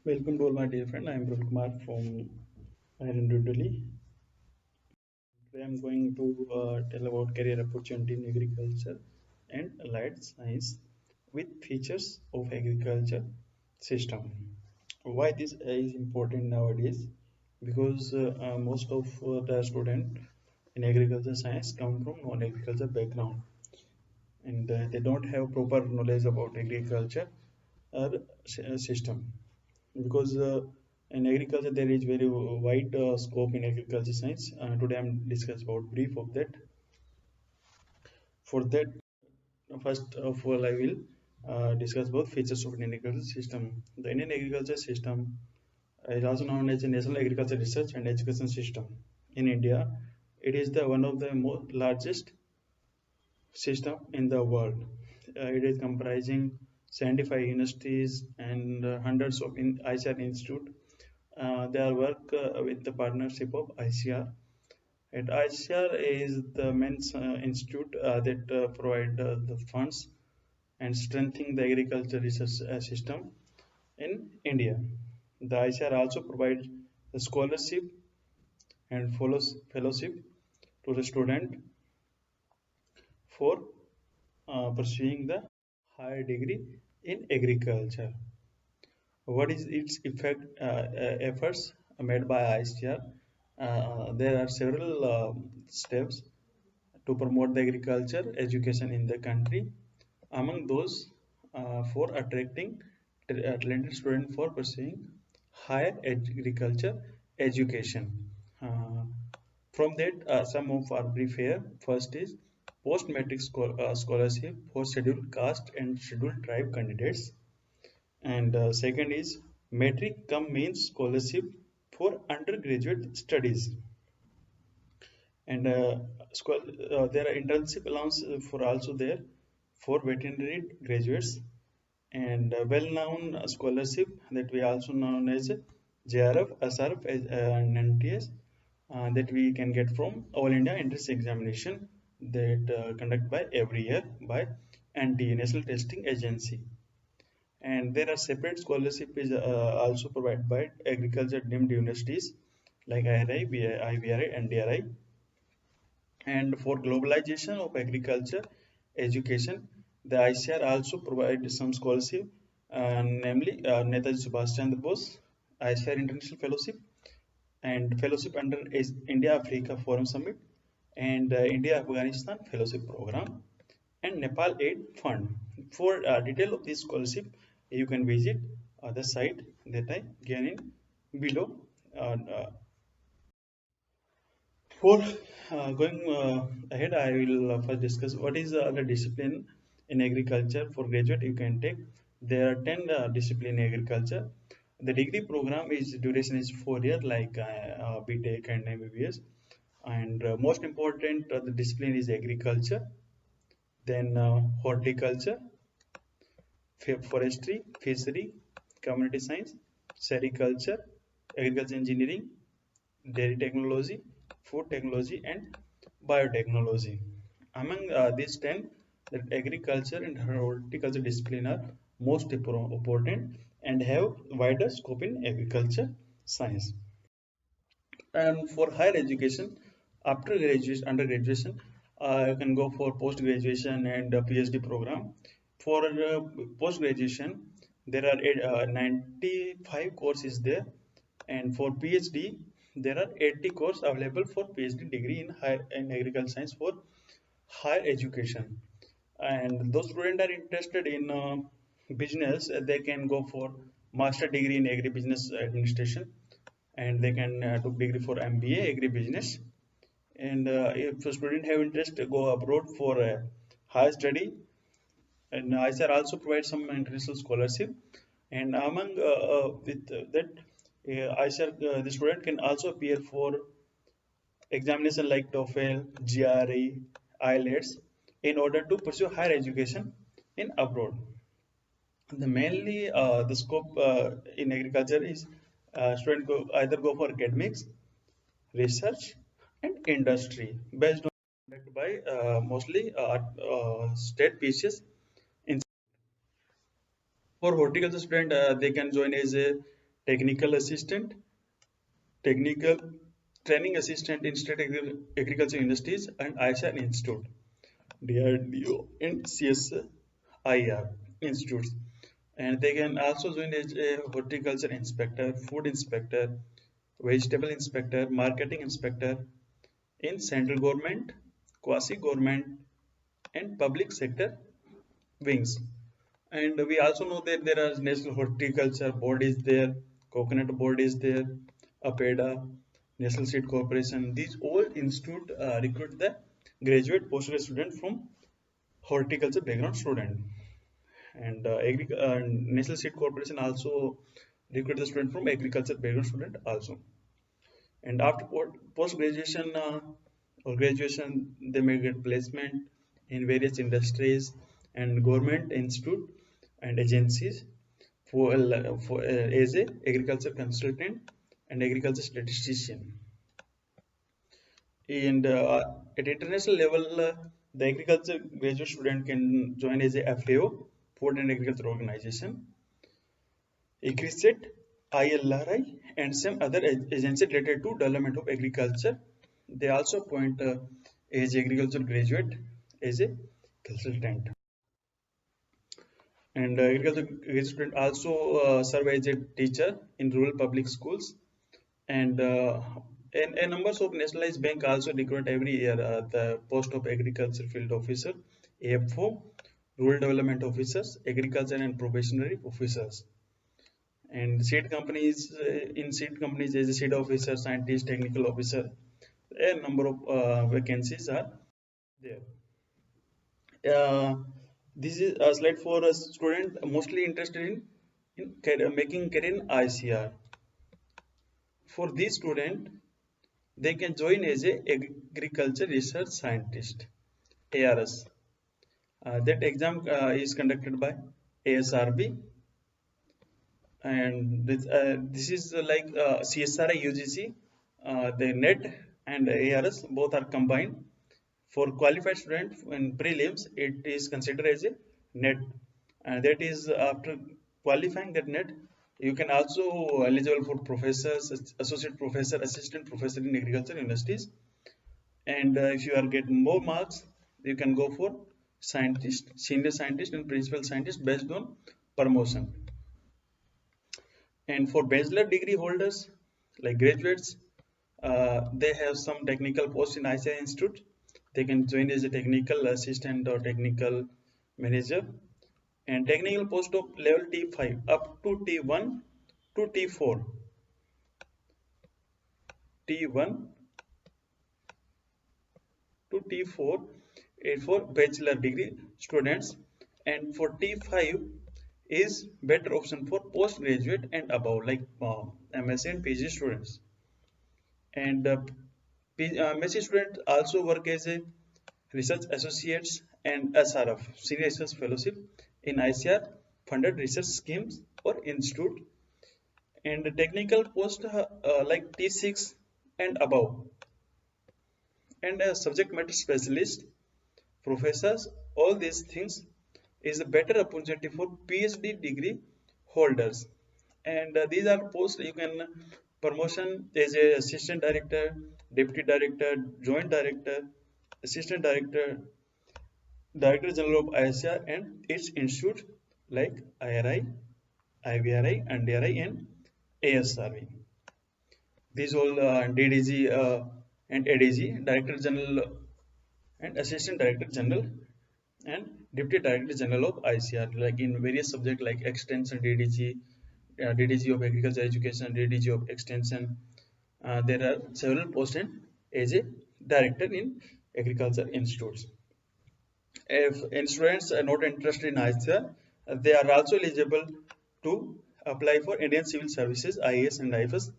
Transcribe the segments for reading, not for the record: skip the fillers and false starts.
Welcome to all my dear friend. I am Praveen Kumar from Iron Delhi. Today I am going to tell about career opportunity in agriculture and allied science with features of agriculture system. Why this is important nowadays? Because most of the student in agriculture science come from non-agriculture background and they don't have proper knowledge about agriculture or system because in agriculture there is very wide scope in agriculture science. Today I'm discuss about brief of that. For that, first of all, I will discuss both features of Indian agriculture system. The Indian agriculture system is also known as the National Agriculture Research and Education System. In India, it is the one of the most largest system in the world. It is comprising 75 universities and hundreds of ICR institute. They are work with the partnership of ICR. And ICR is the main institute that provide the funds and strengthening the agriculture research system in India. The ICR also provides the scholarship and fellowship to the student for pursuing the higher degree in agriculture. What is its efforts made by ICR? There are several steps to promote the agriculture education in the country. Among those, for attracting talented students for pursuing higher agriculture education. Uh, from that, some of our brief here. First is post-matric scholarship for scheduled caste and scheduled tribe candidates. And second is metric cum means scholarship for undergraduate studies. And there are internship allowance for also there for veterinary graduates and well-known scholarship that we also known as JRF, SRF, and NTS that we can get from All India Entrance Examination that conducted by every year by NTA, National Testing Agency. And there are separate scholarship is also provided by agriculture deemed universities like IRI, IVRI, and DRI. And for globalization of agriculture education, the ICR also provides some scholarship, namely Netaji Subhash Chandra Bose ICR International Fellowship and fellowship under India Africa Forum Summit and India Afghanistan Fellowship Program and Nepal Aid Fund. For detail of this scholarship, you can visit the site that I given in below. For going ahead, I will first discuss what is the discipline in agriculture for graduate you can take. There are 10 discipline in agriculture. The degree program is duration is 4 years like BTech and MBBS. And most important, the discipline is agriculture, then horticulture, forestry, fishery, community science, sericulture, agriculture engineering, dairy technology, food technology, and biotechnology. Among these 10, the agriculture and horticulture discipline are most important and have wider scope in agriculture science. And for higher education, after graduation, undergraduation, you can go for post graduation and PhD program. For post graduation, there are 95 courses there, and for PhD, there are 80 courses available for PhD degree in higher in agricultural science for higher education. And those students are interested in business, they can go for master degree in agribusiness administration and they can do degree for MBA agribusiness. And if a student have interest, go abroad for higher study. And ICR also provides some international scholarship. And among with that, ICR, the student can also appear for examination like TOEFL, GRE, IELTS in order to pursue higher education in abroad. The mainly the scope in agriculture is student either go for academics, research, and industry based on conducted by mostly state PCS. In for horticulture student, they can join as a technical assistant, technical training assistant in state agriculture industries and ISR Institute, DRDO and CSIR institutes. And they can also join as a horticulture inspector, food inspector, vegetable inspector, marketing inspector in central government, quasi government, and public sector wings. And we also know that there are national horticulture board is there, coconut board is there, APEDA, National Seed Corporation. These all institute recruit the graduate postgraduate student from horticulture background student. And National Seed Corporation also recruit the student from agriculture background student also. And after post graduation or graduation, they may get placement in various industries and government institute and agencies as a agriculture consultant and agriculture statistician. And at international level, the agriculture graduate student can join as a FAO, Food and Agriculture Organization, ICRISET, ILRI, and some other agencies related to development of agriculture. They also appoint as agriculture graduate as a consultant. And agriculture graduate student also serve as a teacher in rural public schools. And a numbers of nationalized bank also recruit every year the post of agriculture field officer, AFO, rural development officers, agriculture and probationary officers. And seed companies in seed companies as a seed officer, scientist, technical officer, a number of vacancies are there. uh, this is a slide for a student mostly interested in making career in ICR. For this student, they can join as a agriculture research scientist, ARS. That exam is conducted by ASRB, and this is like CSRI UGC, the NET and ARS both are combined. For qualified student in prelims, it is considered as a NET, and that is after qualifying that NET, you can also eligible for professors, associate professor, assistant professor in agriculture universities. And if you are getting more marks, you can go for scientist, senior scientist, and principal scientist based on promotion. And for bachelor degree holders, like graduates, they have some technical posts in ICI Institute. They can join as a technical assistant or technical manager. And technical post of level T5 up to T1 to T4. T1 to T4 is for bachelor degree students, and for T5 is better option for postgraduate and above, like MSc and PG students. And MSc students also work as a research associates and SRF, senior research fellowship in ICR funded research schemes or institute. And the technical post like T6 and above, and a subject matter specialist, professors, all these things is a better opportunity for PhD degree holders. And these are posts you can promotion as a assistant director, deputy director, joint director, assistant director, director general of ISR and its institute like IRI, IVRI, NDRI, and ASRV. These all DDG and ADG, director general and assistant director general and deputy director general of ICR, like in various subjects like extension DDG, DDG of agriculture education, DDG of extension. There are several posts as a director in agriculture institutes. If students are not interested in ICR, they are also eligible to apply for Indian Civil Services IAS and IFS.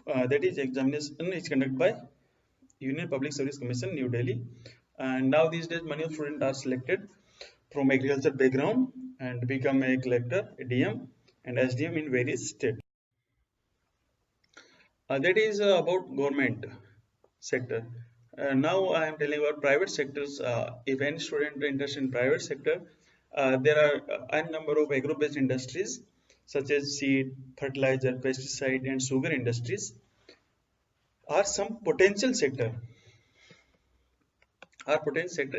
That is examination is conducted by Union Public Service Commission, New Delhi. And now these days, many of students are selected from agriculture background and become a collector, a DM, and SDM in various states. That is about government sector. Now I am telling about private sectors. If any student interested in private sector, there are a number of agro-based industries such as seed, fertilizer, pesticide, and sugar industries are some potential sector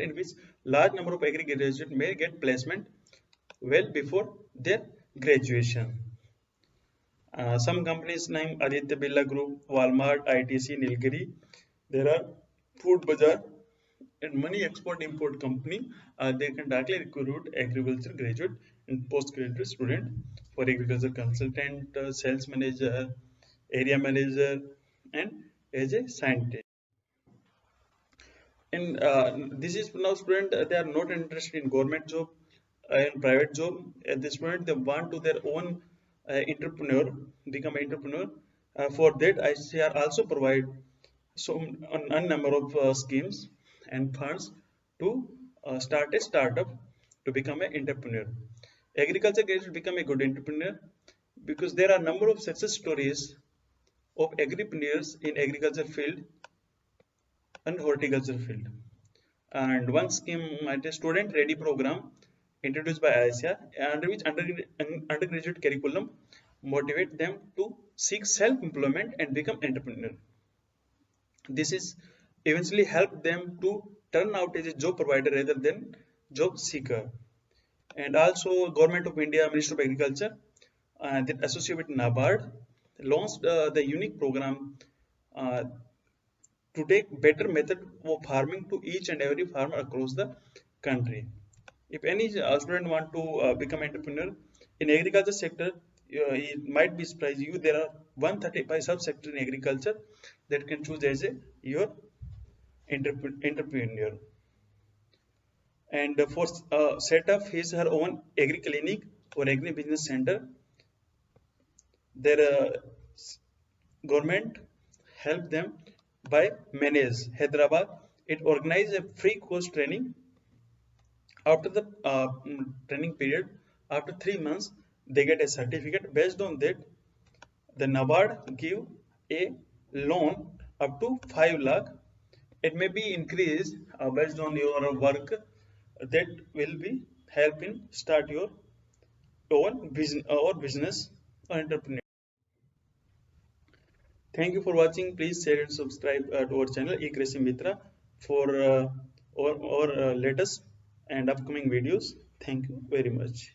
in which large number of agri graduates may get placement well before their graduation. Some companies name Aditya Birla Group, Walmart, ITC, Nilgiri. There are Food Bazaar and many export-import company. They can directly recruit agriculture graduate and postgraduate student for agriculture consultant, sales manager, area manager, and as a scientist. And this is now student they are not interested in government job and private job. At this point, they want to their own entrepreneur, become entrepreneur. For that, ICR also provide a number of schemes and funds to start a startup to become an entrepreneur. Agriculture graduates become a good entrepreneur because there are number of success stories of agripreneurs in agriculture field and horticulture field. And one scheme might a student ready program introduced by ICR, under which undergraduate curriculum motivate them to seek self-employment and become entrepreneur. This is eventually help them to turn out as a job provider rather than job seeker. And also Government of India, Ministry of Agriculture, that associate with NABARD, launched the unique program uh, to take better method of farming to each and every farmer across the country. If any student want to become entrepreneur in agriculture sector, it might be surprise you. There are 135 subsector in agriculture that can choose as a your entrepreneur. And for set up his her own agri clinic or agri business center, their government help them by manage Hyderabad. It organized a free course training. After the training period, after 3 months, they get a certificate. Based on that, the NABARD give a loan up to 5 lakh. It may be increased based on your work. That will be help in start your own business or entrepreneur. Thank you for watching. Please share and subscribe to our channel eKrishi Mitra for our latest and upcoming videos. Thank you very much.